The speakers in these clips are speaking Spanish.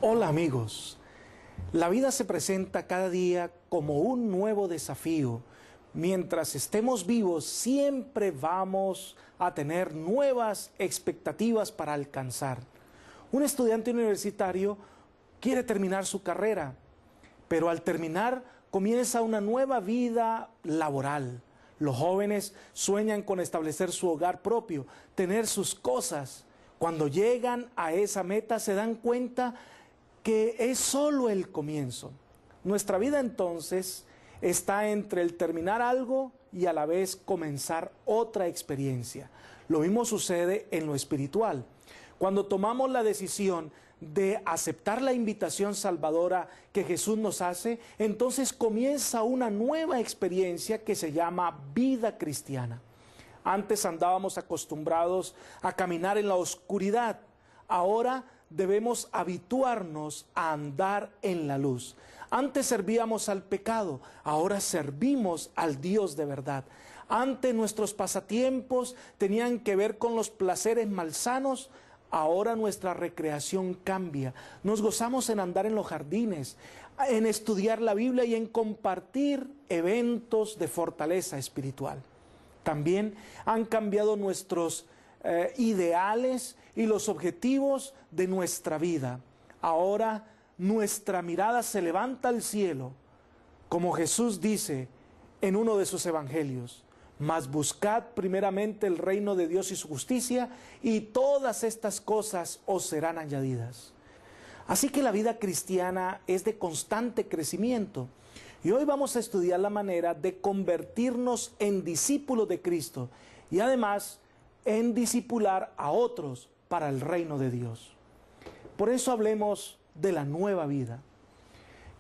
Hola amigos, la vida se presenta cada día como un nuevo desafío. Mientras estemos vivos siempre vamos a tener nuevas expectativas para alcanzar. Un estudiante universitario quiere terminar su carrera, pero al terminar comienza una nueva vida laboral. Los jóvenes sueñan con establecer su hogar propio, tener sus cosas. Cuando llegan a esa meta se dan cuenta que es solo el comienzo. Nuestra vida entonces está entre el terminar algo y a la vez comenzar otra experiencia. Lo mismo sucede en lo espiritual. Cuando tomamos la decisión de aceptar la invitación salvadora que Jesús nos hace, entonces comienza una nueva experiencia que se llama vida cristiana. Antes andábamos acostumbrados a caminar en la oscuridad. Ahora debemos habituarnos a andar en la luz. Antes servíamos al pecado, ahora servimos al Dios de verdad. Antes nuestros pasatiempos tenían que ver con los placeres malsanos, ahora nuestra recreación cambia. Nos gozamos en andar en los jardines, en estudiar la Biblia y en compartir eventos de fortaleza espiritual. También han cambiado nuestros ideales y los objetivos de nuestra vida. Ahora nuestra mirada se levanta al cielo, como Jesús dice en uno de sus evangelios: mas buscad primeramente el reino de Dios y su justicia, y todas estas cosas os serán añadidas. Así que la vida cristiana es de constante crecimiento. Y hoy vamos a estudiar la manera de convertirnos en discípulos de Cristo y además en discipular a otros para el reino de Dios. Por eso hablemos de la nueva vida.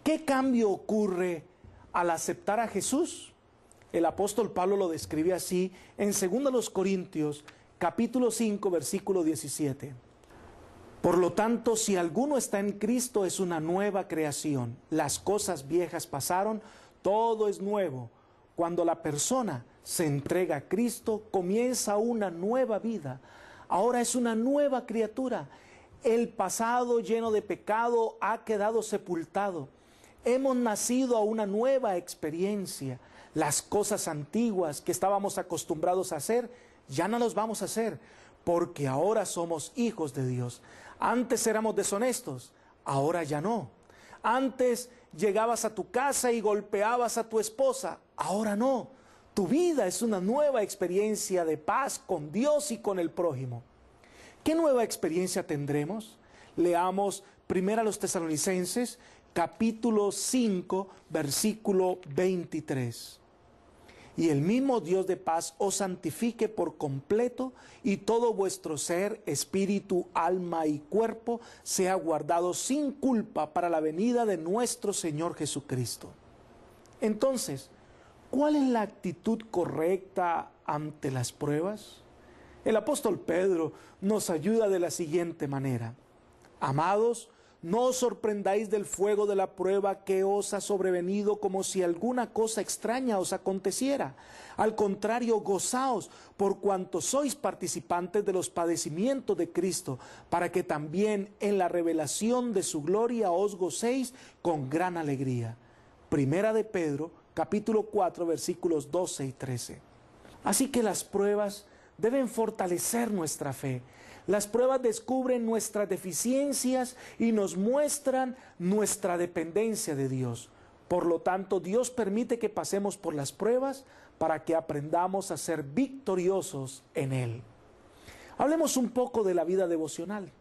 ¿Qué cambio ocurre al aceptar a Jesús? El apóstol Pablo lo describe así en 2 Corintios, capítulo 5, versículo 17. Por lo tanto, si alguno está en Cristo, es una nueva creación. Las cosas viejas pasaron, todo es nuevo. Cuando la persona se entrega a Cristo, comienza una nueva vida. Ahora es una nueva criatura. El pasado lleno de pecado ha quedado sepultado. Hemos nacido a una nueva experiencia. Las cosas antiguas que estábamos acostumbrados a hacer, ya no las vamos a hacer, porque ahora somos hijos de Dios. Antes éramos deshonestos, ahora ya no. Antes llegabas a tu casa y golpeabas a tu esposa, ahora no. Tu vida es una nueva experiencia de paz con Dios y con el prójimo. ¿Qué nueva experiencia tendremos? Leamos 1 Tesalonicenses, capítulo 5, versículo 23. Y el mismo Dios de paz os santifique por completo, y todo vuestro ser, espíritu, alma y cuerpo sea guardado sin culpa para la venida de nuestro Señor Jesucristo. Entonces, ¿cuál es la actitud correcta ante las pruebas? El apóstol Pedro nos ayuda de la siguiente manera: amados, no os sorprendáis del fuego de la prueba que os ha sobrevenido como si alguna cosa extraña os aconteciera. Al contrario, gozaos por cuanto sois participantes de los padecimientos de Cristo, para que también en la revelación de su gloria os gocéis con gran alegría. Primera de Pedro, capítulo 4, versículos 12 y 13. Así que las pruebas deben fortalecer nuestra fe. Las pruebas descubren nuestras deficiencias y nos muestran nuestra dependencia de Dios. Por lo tanto, Dios permite que pasemos por las pruebas para que aprendamos a ser victoriosos en Él. Hablemos un poco de la vida devocional.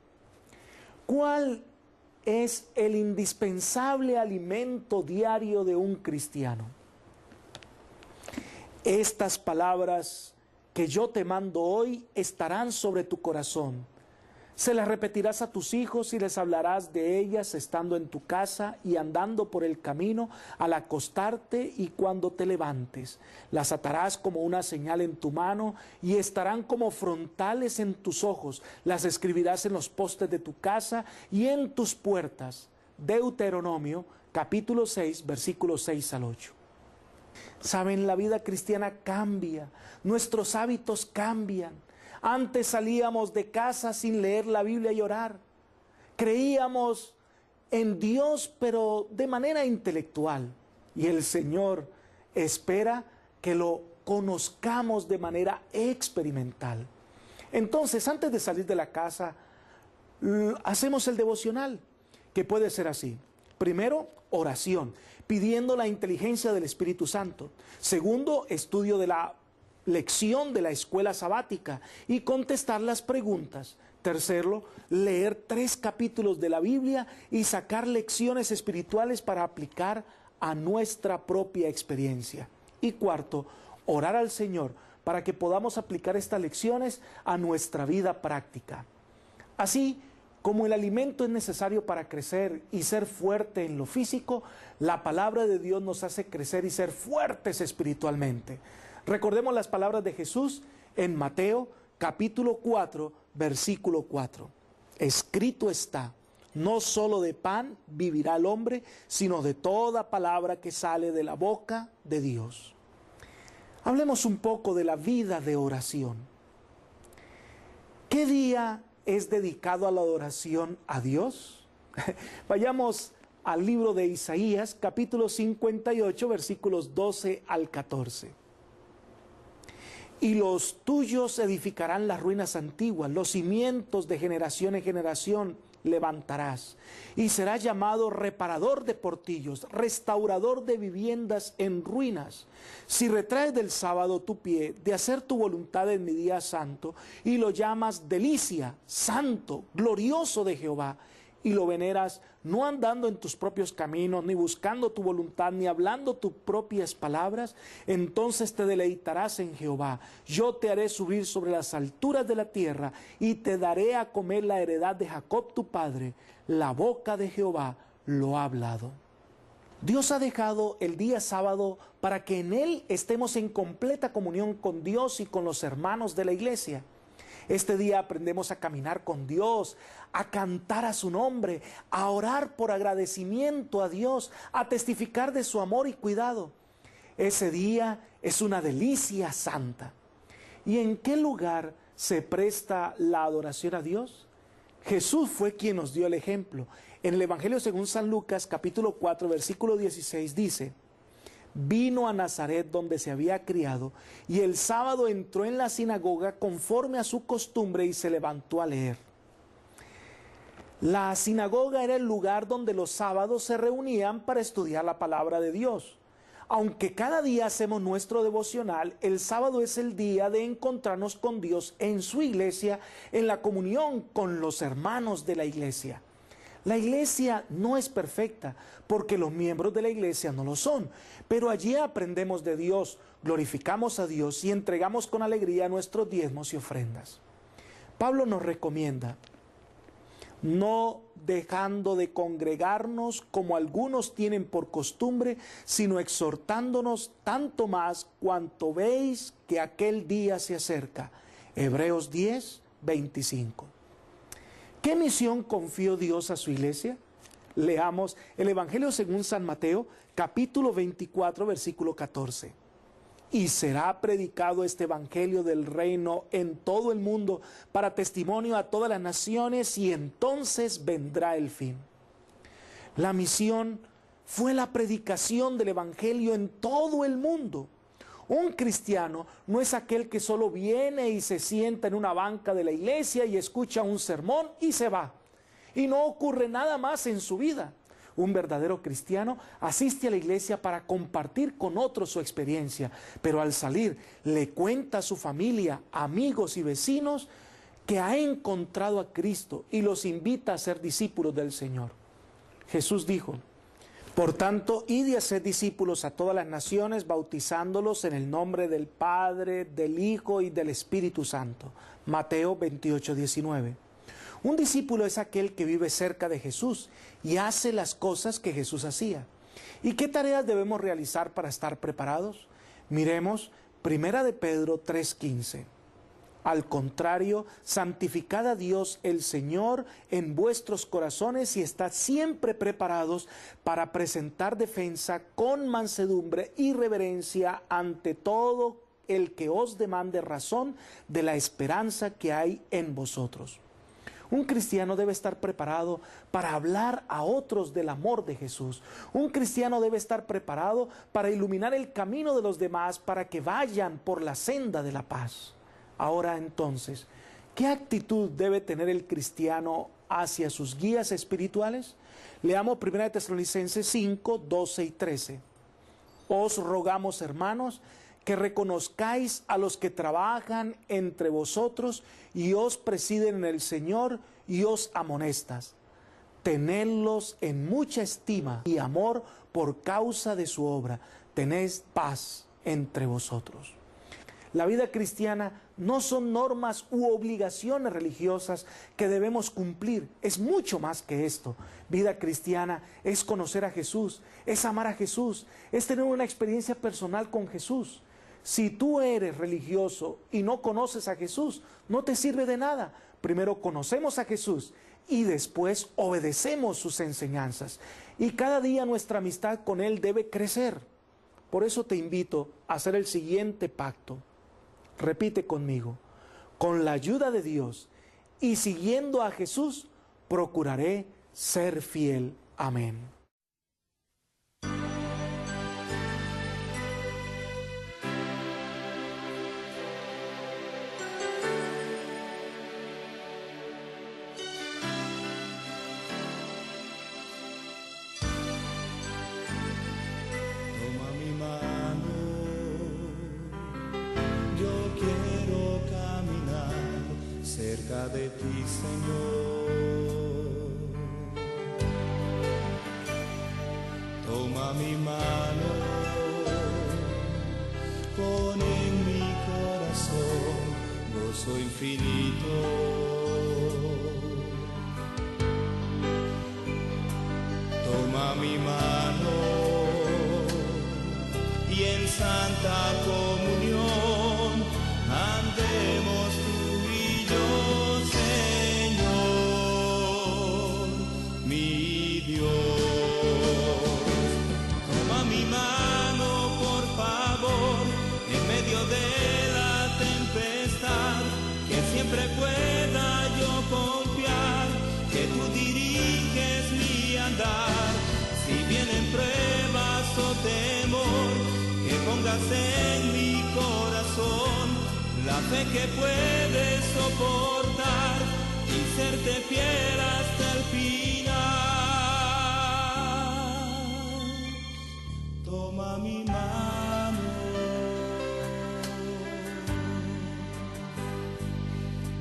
¿Cuál es el indispensable alimento diario de un cristiano? Estas palabras que yo te mando hoy estarán sobre tu corazón. Se las repetirás a tus hijos y les hablarás de ellas estando en tu casa y andando por el camino, al acostarte y cuando te levantes. Las atarás como una señal en tu mano y estarán como frontales en tus ojos. Las escribirás en los postes de tu casa y en tus puertas. Deuteronomio, capítulo 6, versículos 6 al 8. Saben, la vida cristiana cambia, nuestros hábitos cambian. Antes salíamos de casa sin leer la Biblia y orar. Creíamos en Dios, pero de manera intelectual. Y el Señor espera que lo conozcamos de manera experimental. Entonces, antes de salir de la casa, hacemos el devocional, que puede ser así. Primero, oración, pidiendo la inteligencia del Espíritu Santo. Segundo, estudio de la lección de la escuela sabática y contestar las preguntas. Tercero, leer 3 capítulos de la Biblia y sacar lecciones espirituales para aplicar a nuestra propia experiencia. Y cuarto, orar al Señor para que podamos aplicar estas lecciones a nuestra vida práctica. Así como el alimento es necesario para crecer y ser fuerte en lo físico, la palabra de Dios nos hace crecer y ser fuertes espiritualmente. Recordemos las palabras de Jesús en Mateo capítulo 4, versículo 4. Escrito está: no solo de pan vivirá el hombre, sino de toda palabra que sale de la boca de Dios. Hablemos un poco de la vida de oración. ¿Qué día es dedicado a la adoración a Dios? Vayamos al libro de Isaías, capítulo 58, versículos 12 al 14. Y los tuyos edificarán las ruinas antiguas, los cimientos de generación en generación levantarás, y serás llamado reparador de portillos, restaurador de viviendas en ruinas. Si retraes del sábado tu pie de hacer tu voluntad en mi día santo, y lo llamas delicia, santo, glorioso de Jehová, y lo veneras no andando en tus propios caminos, ni buscando tu voluntad, ni hablando tus propias palabras, entonces te deleitarás en Jehová. Yo te haré subir sobre las alturas de la tierra, y te daré a comer la heredad de Jacob tu padre. La boca de Jehová lo ha hablado. Dios ha dejado el día sábado para que en él estemos en completa comunión con Dios y con los hermanos de la iglesia. Este día aprendemos a caminar con Dios, a cantar a su nombre, a orar por agradecimiento a Dios, a testificar de su amor y cuidado. Ese día es una delicia santa. ¿Y en qué lugar se presta la adoración a Dios? Jesús fue quien nos dio el ejemplo. En el Evangelio según San Lucas, capítulo 4, versículo 16, dice: vino a Nazaret donde se había criado, y el sábado entró en la sinagoga conforme a su costumbre y se levantó a leer. La sinagoga era el lugar donde los sábados se reunían para estudiar la palabra de Dios. Aunque cada día hacemos nuestro devocional, el sábado es el día de encontrarnos con Dios en su iglesia, en la comunión con los hermanos de la iglesia. La iglesia no es perfecta, porque los miembros de la iglesia no lo son, pero allí aprendemos de Dios, glorificamos a Dios y entregamos con alegría nuestros diezmos y ofrendas. Pablo nos recomienda: no dejando de congregarnos como algunos tienen por costumbre, sino exhortándonos tanto más cuanto veis que aquel día se acerca. Hebreos 10, 25. ¿Qué misión confió Dios a su iglesia? Leamos el Evangelio según San Mateo, capítulo 24, versículo 14. Y será predicado este Evangelio del reino en todo el mundo para testimonio a todas las naciones, y entonces vendrá el fin. La misión fue la predicación del Evangelio en todo el mundo. Un cristiano no es aquel que solo viene y se sienta en una banca de la iglesia y escucha un sermón y se va, y no ocurre nada más en su vida. Un verdadero cristiano asiste a la iglesia para compartir con otros su experiencia, pero al salir le cuenta a su familia, amigos y vecinos que ha encontrado a Cristo y los invita a ser discípulos del Señor. Jesús dijo: por tanto, id y haced discípulos a todas las naciones, bautizándolos en el nombre del Padre, del Hijo y del Espíritu Santo. Mateo 28, 19. Un discípulo es aquel que vive cerca de Jesús y hace las cosas que Jesús hacía. ¿Y qué tareas debemos realizar para estar preparados? Miremos 1 de Pedro 3:15. Al contrario, santificad a Dios el Señor en vuestros corazones y estad siempre preparados para presentar defensa con mansedumbre y reverencia ante todo el que os demande razón de la esperanza que hay en vosotros. Un cristiano debe estar preparado para hablar a otros del amor de Jesús. Un cristiano debe estar preparado para iluminar el camino de los demás para que vayan por la senda de la paz. Ahora entonces, ¿qué actitud debe tener el cristiano hacia sus guías espirituales? Leamos 1 Tesalonicenses 5, 12 y 13. Os rogamos, hermanos, que reconozcáis a los que trabajan entre vosotros y os presiden en el Señor y os amonestas. Tenedlos en mucha estima y amor por causa de su obra. Tened paz entre vosotros. La vida cristiana no son normas u obligaciones religiosas que debemos cumplir. Es mucho más que esto. Vida cristiana es conocer a Jesús, es amar a Jesús, es tener una experiencia personal con Jesús. Si tú eres religioso y no conoces a Jesús, no te sirve de nada. Primero conocemos a Jesús y después obedecemos sus enseñanzas. Y cada día nuestra amistad con Él debe crecer. Por eso te invito a hacer el siguiente pacto. Repite conmigo: con la ayuda de Dios y siguiendo a Jesús, procuraré ser fiel. Amén. Toma mi mano, yo quiero caminar cerca de ti, Señor. Toma mi mano, pon en mi corazón gozo infinito. Toma mi mano y en santa comunión andemos tú y yo, Señor, mi Dios. Toma mi mano, por favor, en medio de la tempestad, que siempre pueda yo confiar, que tú diriges mi andar. Si vienen pruebas o temor, que pongas en mi corazón la fe que puede soportar y serte fiel hasta el final. Toma mi mano,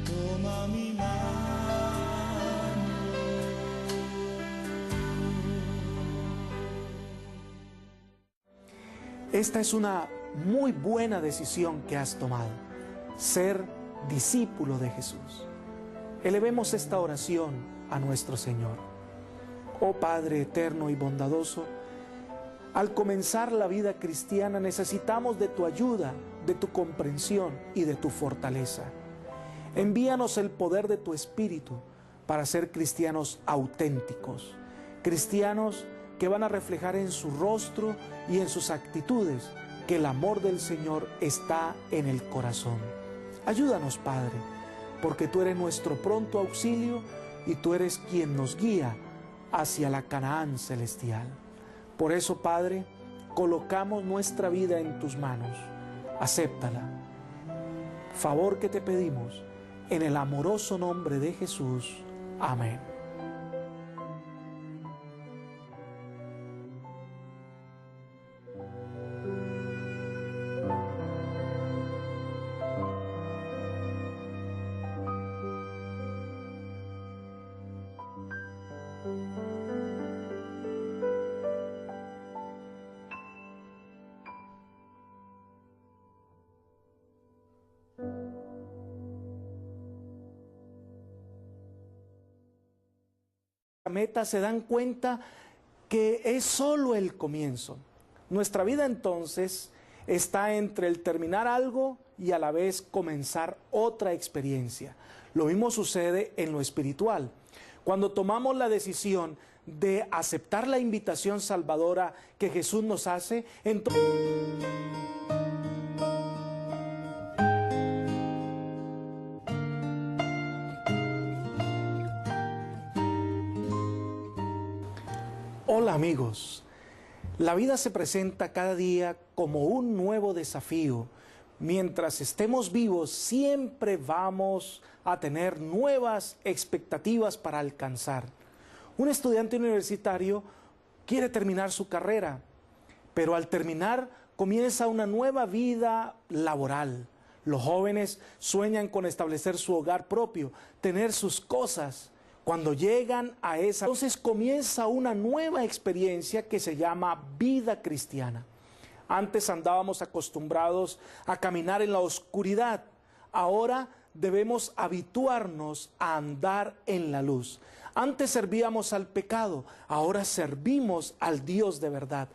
toma mi mano. Esta es una muy buena decisión que has tomado: ser discípulo de Jesús. Elevemos esta oración a nuestro Señor. Oh Padre eterno y bondadoso, al comenzar la vida cristiana necesitamos de tu ayuda, de tu comprensión y de tu fortaleza. Envíanos el poder de tu Espíritu para ser cristianos auténticos, cristianos que van a reflejar en su rostro y en sus actitudes que el amor del Señor está en el corazón. Ayúdanos, Padre, porque tú eres nuestro pronto auxilio y tú eres quien nos guía hacia la Canaán celestial. Por eso, Padre, colocamos nuestra vida en tus manos. Acéptala. Favor que te pedimos en el amoroso nombre de Jesús. Amén. Meta, se dan cuenta que es solo el comienzo. Nuestra vida entonces está entre el terminar algo y a la vez comenzar otra experiencia. Lo mismo sucede en lo espiritual. Cuando tomamos la decisión de aceptar la invitación salvadora que Jesús nos hace, entonces Hola amigos, la vida se presenta cada día como un nuevo desafío. Mientras estemos vivos siempre vamos a tener nuevas expectativas para alcanzar. Un estudiante universitario quiere terminar su carrera, pero al terminar comienza una nueva vida laboral. Los jóvenes sueñan con establecer su hogar propio, tener sus cosas. Cuando llegan a esa, entonces comienza una nueva experiencia que se llama vida cristiana. Antes andábamos acostumbrados a caminar en la oscuridad. Ahora debemos habituarnos a andar en la luz. Antes servíamos al pecado, ahora servimos al Dios de verdad.